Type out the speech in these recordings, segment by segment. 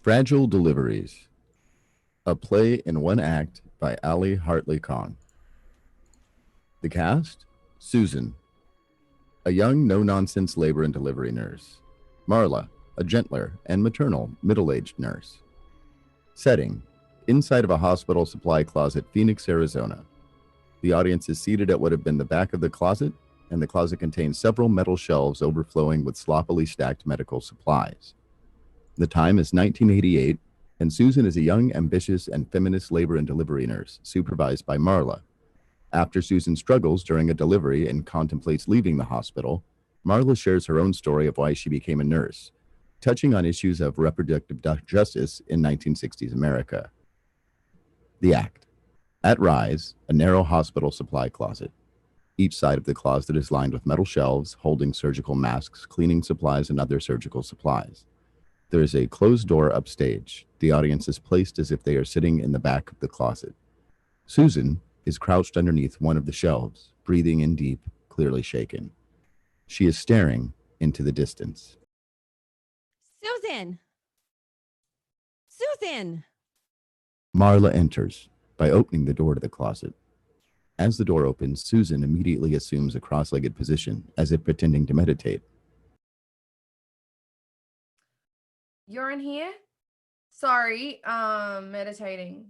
Fragile Deliveries, a play in one act by Alli Hartley-Kong. The cast: Susan, a young no-nonsense labor and delivery nurse. Marla, a gentler and maternal middle-aged nurse. Setting: inside of a hospital supply closet, Phoenix, Arizona. The audience is seated at what had been the back of the closet, and the closet contains several metal shelves overflowing with sloppily stacked medical supplies. The time is 1988, and Susan is a young, ambitious, and feminist labor and delivery nurse, supervised by Marla. After Susan struggles during a delivery and contemplates leaving the hospital, Marla shares her own story of why she became a nurse, touching on issues of reproductive justice in 1960s America. The act. At Rise, a narrow hospital supply closet. Each side of the closet is lined with metal shelves holding surgical masks, cleaning supplies, and other surgical supplies. There is a closed door upstage. The audience is placed as if they are sitting in the back of the closet. Susan is crouched underneath one of the shelves, breathing in deep, clearly shaken. She is staring into the distance. Susan! Susan! Marla enters by opening the door to the closet. As the door opens, Susan immediately assumes a cross-legged position, as if pretending to meditate. You're in here? Sorry, meditating.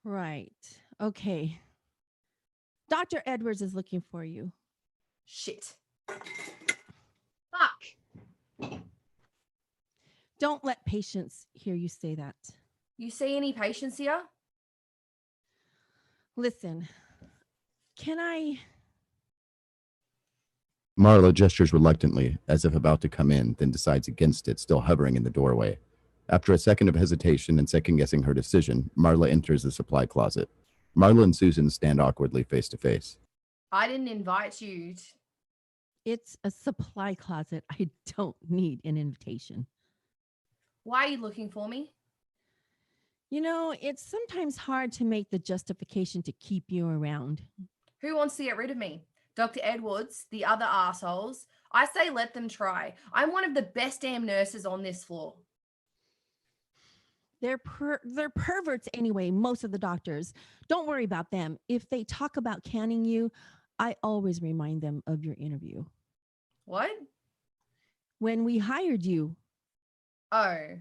Right. Okay. Dr. Edwards is looking for you. Shit. Fuck. Don't let patients hear you say that. You see any patients here? Listen, can I... Marla gestures reluctantly, as if about to come in, then decides against it, still hovering in the doorway. After a second of hesitation and second-guessing her decision, Marla enters the supply closet. Marla and Susan stand awkwardly face to face. I didn't invite you. It's a supply closet. I don't need an invitation. Why are you looking for me? You know, it's sometimes hard to make the justification to keep you around. Who wants to get rid of me? Dr. Edwards, the other assholes. I say let them try. I'm one of the best damn nurses on this floor. They're perverts anyway, most of the doctors. Don't worry about them. If they talk about canning you, I always remind them of your interview. What? When we hired you. Oh.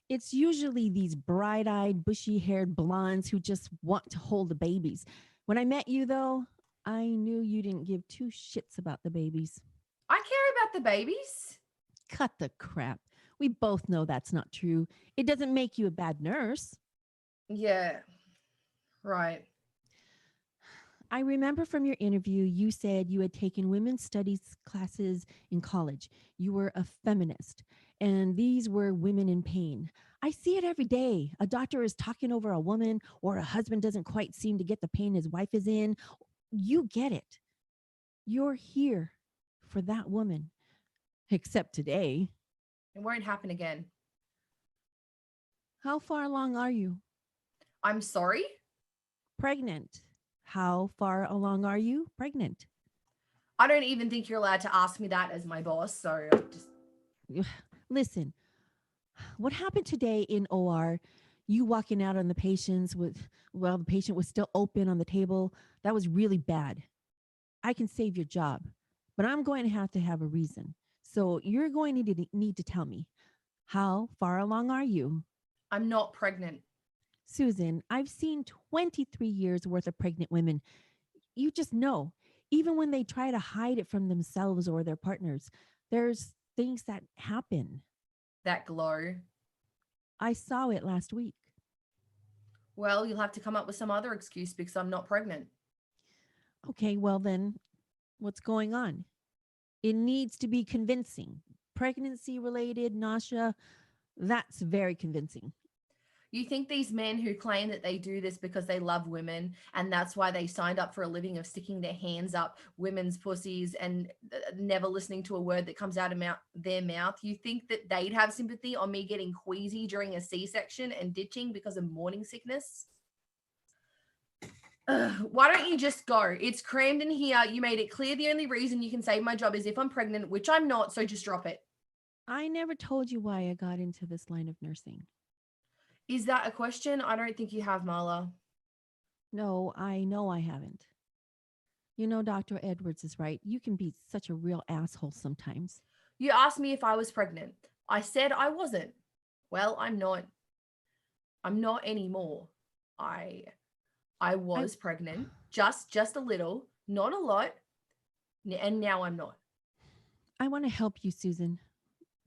It's usually these bright-eyed, bushy-haired blondes who just want to hold the babies. When I met you, though, I knew you didn't give two shits about the babies. I care about the babies. Cut the crap. We both know that's not true. It doesn't make you a bad nurse. Yeah, right. I remember from your interview, you said you had taken women's studies classes in college. You were a feminist, and these were women in pain. I see it every day. A doctor is talking over a woman, or a husband doesn't quite seem to get the pain his wife is in. You get it. You're here for that woman, except today. It won't happen again. How far along are you? I'm sorry? Pregnant. How far along are you? Pregnant. I don't even think you're allowed to ask me that as my boss, so I just... Listen, what happened today in OR, you walking out on the patients the patient was still open on the table, that was really bad. I can save your job, but I'm going to have a reason. So you're going to need to tell me, how far along are you? I'm not pregnant. Susan, I've seen 23 years worth of pregnant women. You just know, even when they try to hide it from themselves or their partners, there's things that happen. That glow. I saw it last week. Well, you'll have to come up with some other excuse because I'm not pregnant. Okay, well then, what's going on? It needs to be convincing. Pregnancy related, nausea, that's very convincing. You think these men who claim that they do this because they love women and that's why they signed up for a living of sticking their hands up women's pussies and never listening to a word that comes out of their mouth, you think that they'd have sympathy on me getting queasy during a C-section and ditching because of morning sickness? Why don't you just go? It's crammed in here. You made it clear the only reason you can save my job is if I'm pregnant, which I'm not, so just drop it. I never told you why I got into this line of nursing. Is that a question? I don't think you have, Marla. No, I know I haven't. You know, Dr. Edwards is right. You can be such a real asshole sometimes. You asked me if I was pregnant. I said I wasn't. Well, I'm not. I'm not anymore. I I I was pregnant, just a little, not a lot, and now I'm not. I want to help you, Susan.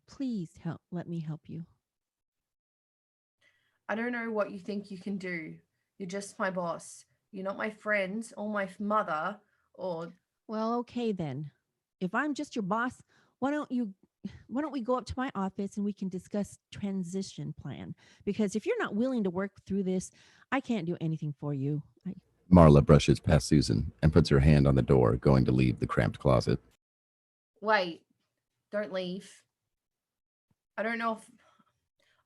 Please help. Let me help you. I don't know what you think you can do. You're just my boss. You're not my friend or my mother or Well, okay then. If I'm just your boss, why don't you why don't we go up to my office and we can discuss transition plan? Because if you're not willing to work through this, I can't do anything for you. Marla brushes past Susan and puts her hand on the door, going to leave the cramped closet. wait, don't leave. I don't know if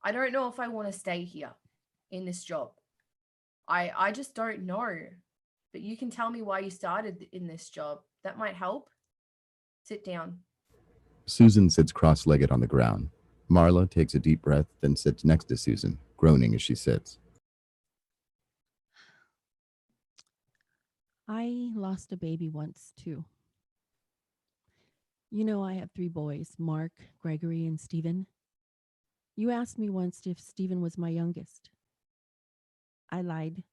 I don't know if I want to stay here in this job. I just don't know. But you can tell me why you started in this job. That might help. Sit down. Susan sits cross legged on the ground. Marla takes a deep breath, then sits next to Susan, groaning as she sits. I lost a baby once too. You know, I have three boys, Mark, Gregory, and Stephen. You asked me once if Stephen was my youngest. I lied.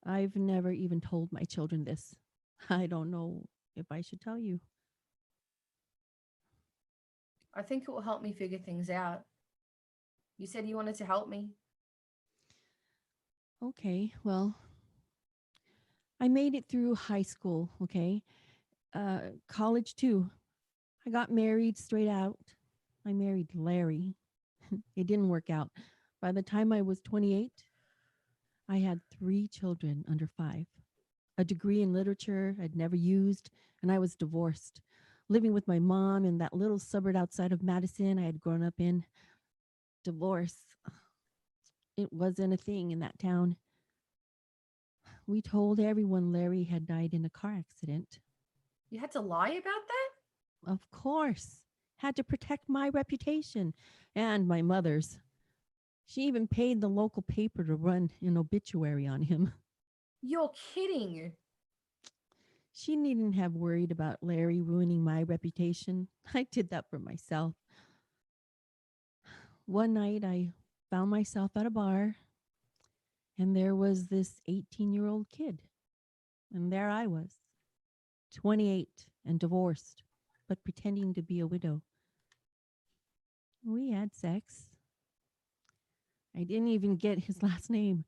I've never even told my children this. I don't know if I should tell you. I think it will help me figure things out. You said you wanted to help me. Okay, well, I made it through high school, okay? College too. I got married straight out. I married Larry. It didn't work out. By the time I was 28, I had three children under five, a degree in literature I'd never used, and I was divorced, living with my mom in that little suburb outside of Madison I had grown up in. Divorce, it wasn't a thing in that town. We told everyone Larry had died in a car accident. You had to lie about that? Of course, had to protect my reputation and my mother's. She even paid the local paper to run an obituary on him. You're kidding. She needn't have worried about Larry ruining my reputation. I did that for myself. One night I found myself at a bar and there was this 18-year-old kid. And there I was, 28 and divorced, but pretending to be a widow. We had sex. I didn't even get his last name.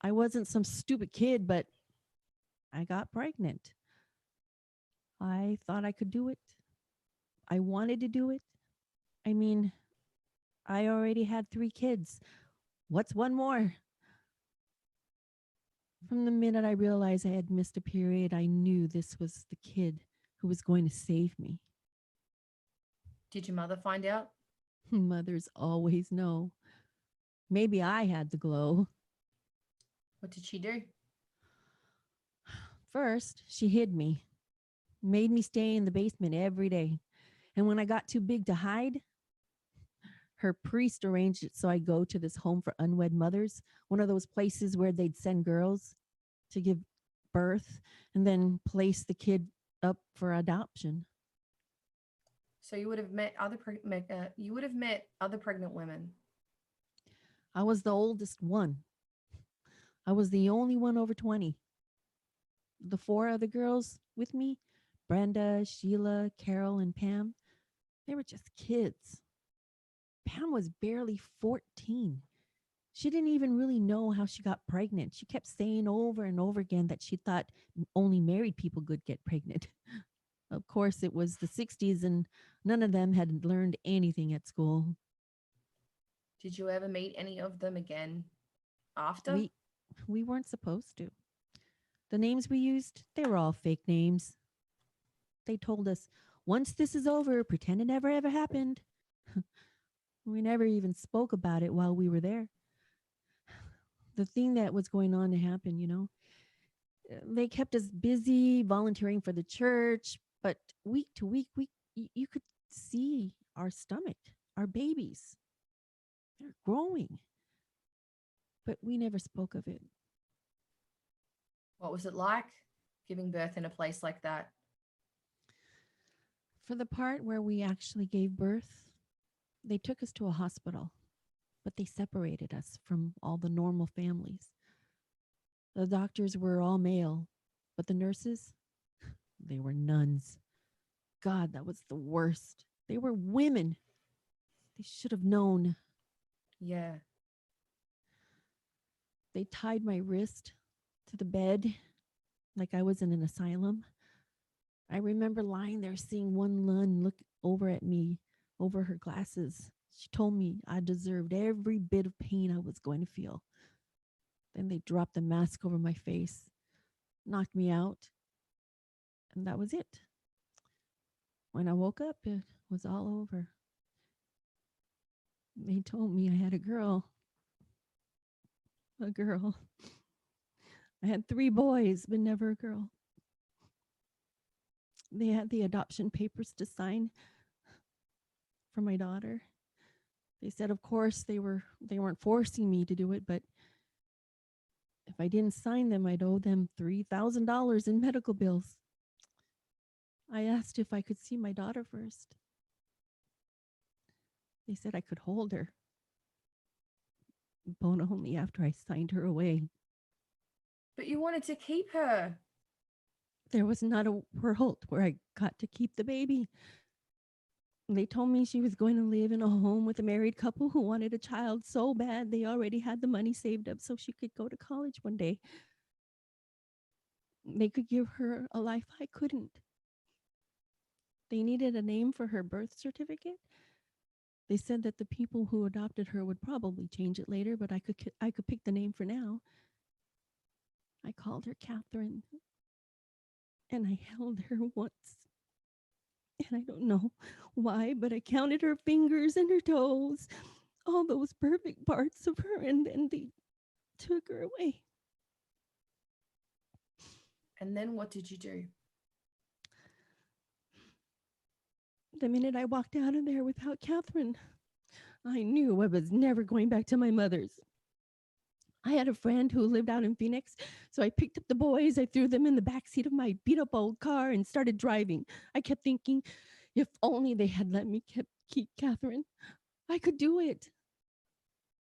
I wasn't some stupid kid, but I got pregnant. I thought I could do it. I wanted to do it. I mean, I already had three kids. What's one more? From the minute I realized I had missed a period, I knew this was the kid who was going to save me. Did your mother find out? Mothers always know. Maybe I had the glow. What did she do? First, she hid me, made me stay in the basement every day. And when I got too big to hide, her priest arranged it so I go to this home for unwed mothers, one of those places where they'd send girls to give birth and then place the kid up for adoption. So you would have met you would have met other pregnant women. I was the oldest one. I was the only one over 20. The four other girls with me, Brenda, Sheila, Carol, and Pam, they were just kids. Pam was barely 14. She didn't even really know how she got pregnant. She kept saying over and over again that she thought only married people could get pregnant. Of course, it was the 60s and none of them had learned anything at school. Did you ever meet any of them again after? We we weren't supposed to. The names we used, they were all fake names. They told us, once this is over, pretend it never ever happened. We never even spoke about it while we were there. The thing that was going on to happen, they kept us busy volunteering for the church, but week to week, you could see our stomach, our babies. They're growing, but we never spoke of it. What was it like giving birth in a place like that? For the part where we actually gave birth, they took us to a hospital, but they separated us from all the normal families. The doctors were all male, but the nurses, they were nuns. God, that was the worst. They were women. They should have known. Yeah. They tied my wrist to the bed like I was in an asylum. I remember lying there seeing one nun look over at me over her glasses. She told me I deserved every bit of pain I was going to feel. Then they dropped the mask over my face, knocked me out, and that was it. When I woke up, it was all over. They told me I had a girl. A girl. I had 3 boys, but never a girl. They had the adoption papers to sign for my daughter. They said, of course, they weren't forcing me to do it, but if I didn't sign them, I'd owe them $3,000 in medical bills. I asked if I could see my daughter first. They said I could hold her, but only after I signed her away. But you wanted to keep her. There was not a world where I got to keep the baby. They told me she was going to live in a home with a married couple who wanted a child so bad they already had the money saved up so she could go to college one day. They could give her a life I couldn't. They needed a name for her birth certificate. They said that the people who adopted her would probably change it later, but I could pick the name for now. I called her Catherine, and I held her once. And I don't know why, but I counted her fingers and her toes, all those perfect parts of her, and then they took her away. And then what did you do? The minute I walked out of there without Catherine, I knew I was never going back to my mother's. I had a friend who lived out in Phoenix, so I picked up the boys, I threw them in the backseat of my beat up old car and started driving. I kept thinking, if only they had let me keep Catherine, I could do it.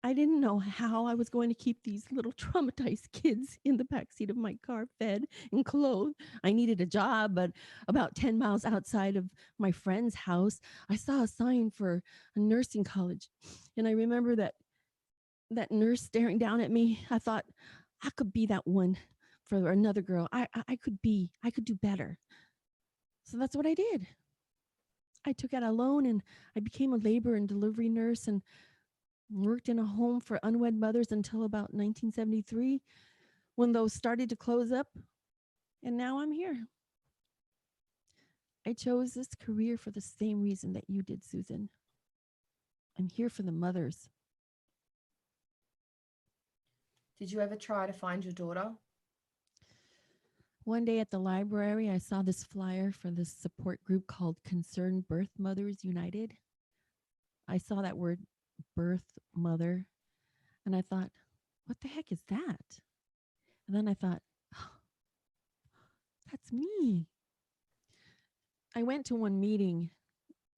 I didn't know how I was going to keep these little traumatized kids in the backseat of my car fed and clothed. I needed a job, but about 10 miles outside of my friend's house, I saw a sign for a nursing college. And I remember that nurse staring down at me. I thought, I could be that one for another girl. I could do better. So that's what I did. I took out a loan and I became a labor and delivery nurse and worked in a home for unwed mothers until about 1973 when those started to close up. And now I'm here. I chose this career for the same reason that you did, Susan. I'm here for the mothers. Did you ever try to find your daughter? One day at the library, I saw this flyer for this support group called Concerned Birth Mothers United. I saw that word birth mother, and I thought, what the heck is that? And then I thought, oh, that's me. I went to one meeting.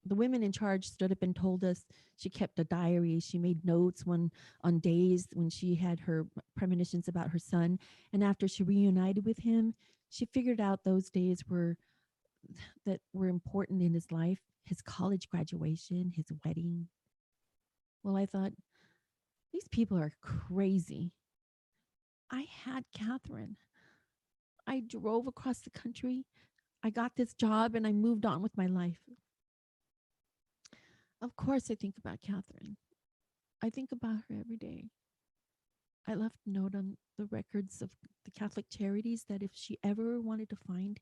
The women in charge stood up and told us she kept a diary. She made notes on days when she had her premonitions about her son. And after she reunited with him, she figured out those days were important in his life, his college graduation, his wedding. Well, I thought, these people are crazy. I had Catherine. I drove across the country. I got this job and I moved on with my life. Of course, I think about Catherine. I think about her every day. I left a note on the records of the Catholic Charities that if she ever wanted to find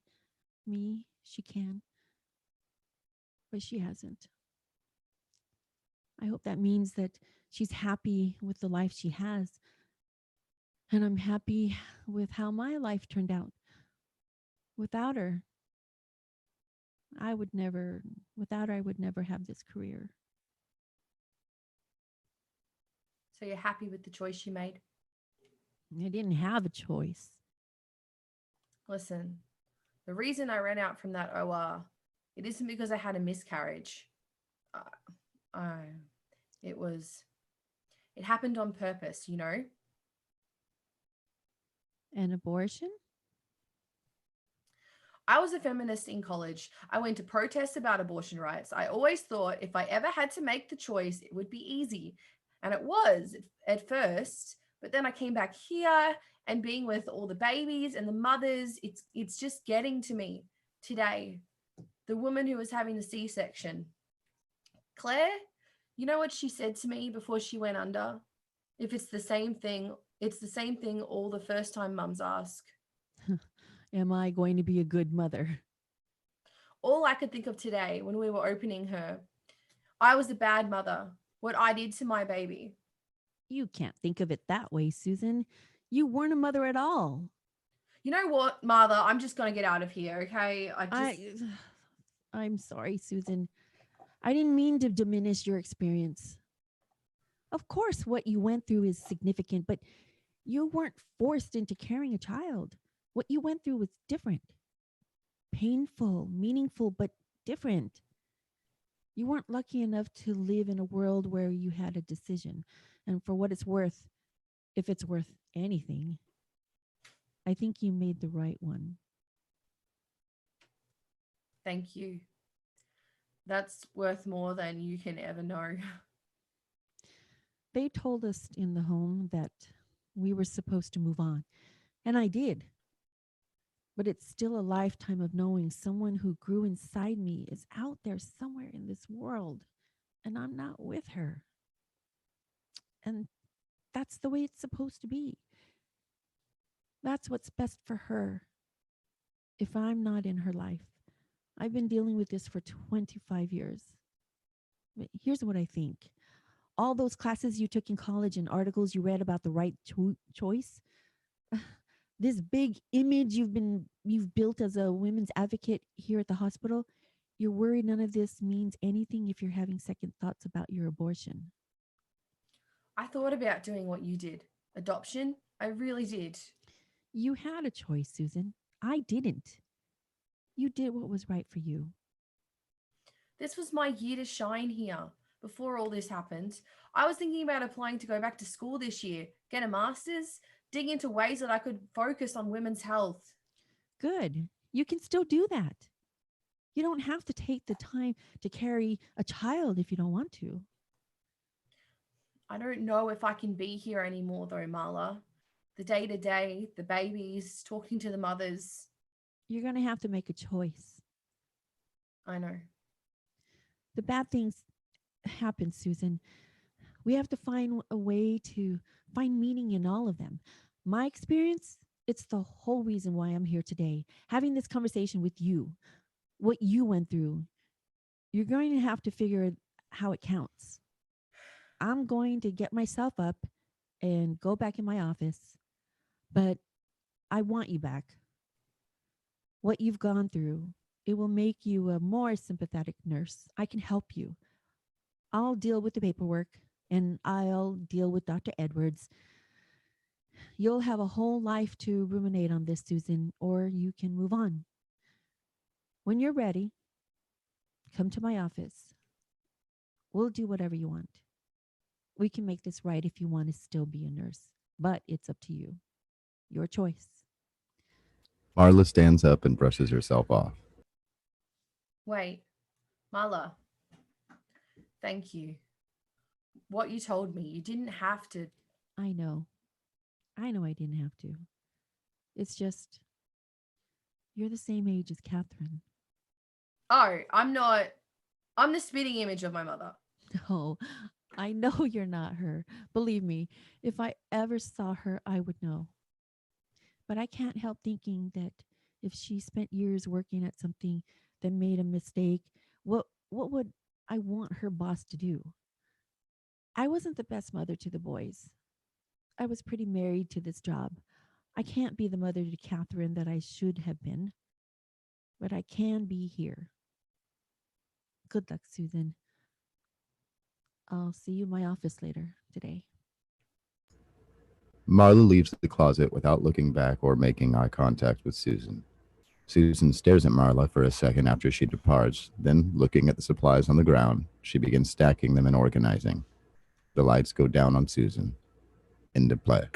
me, she can. But she hasn't. I hope that means that she's happy with the life she has. And I'm happy with how my life turned out without her. I would never, without her, I would never have this career. So you're happy with the choice you made? I didn't have a choice. Listen, the reason I ran out from that OR, it isn't because I had a miscarriage. Uh, I, it was, it happened on purpose, you know? An abortion? I was a feminist in college. I went to protests about abortion rights. I always thought if I ever had to make the choice, it would be easy. And it was at first, but then I came back here and being with all the babies and the mothers, it's just getting to me today. The woman who was having the C-section, Claire, you know what she said to me before she went under? If it's the same thing, it's the same thing all the first time mums ask. Am I going to be a good mother? All I could think of today when we were opening her, I was a bad mother. What I did to my baby. You can't think of it that way, Susan. You weren't a mother at all. You know what, mother? I'm just going to get out of here, okay? I I'm sorry, Susan. I didn't mean to diminish your experience. Of course, what you went through is significant, but you weren't forced into carrying a child. What you went through was different, painful, meaningful, but different. You weren't lucky enough to live in a world where you had a decision. And for what it's worth, if it's worth anything, I think you made the right one. Thank you. That's worth more than you can ever know. They told us in the home that we were supposed to move on, and I did. But it's still a lifetime of knowing someone who grew inside me is out there somewhere in this world, and I'm not with her. And that's the way it's supposed to be. That's what's best for her if I'm not in her life. I've been dealing with this for 25 years. But here's what I think: all those classes you took in college and articles you read about the right choice, this big image you've built as a women's advocate here at the hospital, you're worried none of this means anything if you're having second thoughts about your abortion. I thought about doing what you did. Adoption? I really did. You had a choice, Susan. I didn't. You did what was right for you. This was my year to shine here. Before all this happened, I was thinking about applying to go back to school this year, get a master's, dig into ways that I could focus on women's health. Good. You can still do that. You don't have to take the time to carry a child if you don't want to. I don't know if I can be here anymore though, Marla. The day to day, the babies, talking to the mothers. You're going to have to make a choice. I know. The bad things happen, Susan. We have to find a way to find meaning in all of them. My experience, it's the whole reason why I'm here today, having this conversation with you, what you went through. You're going to have to figure how it counts. I'm going to get myself up and go back in my office, but I want you back. What you've gone through, it will make you a more sympathetic nurse. I can help you. I'll deal with the paperwork and I'll deal with Dr. Edwards. You'll have a whole life to ruminate on this, Susan, or you can move on. When you're ready, come to my office. We'll do whatever you want. We can make this right if you want to still be a nurse, but it's up to you. Your choice. Marla stands up and brushes herself off. Wait, Marla, thank you. What you told me, you didn't have to. I know. I know I didn't have to. It's just, you're the same age as Catherine. Oh, I'm not. I'm the spitting image of my mother. No, I know you're not her. Believe me, if I ever saw her, I would know. But I can't help thinking that if she spent years working at something that made a mistake, what would I want her boss to do? I wasn't the best mother to the boys. I was pretty married to this job. I can't be the mother to Catherine that I should have been, but I can be here. Good luck, Susan. I'll see you in my office later today. Marla leaves the closet without looking back or making eye contact with Susan. Susan stares at Marla for a second after she departs, then, looking at the supplies on the ground, she begins stacking them and organizing. The lights go down on Susan. End of play.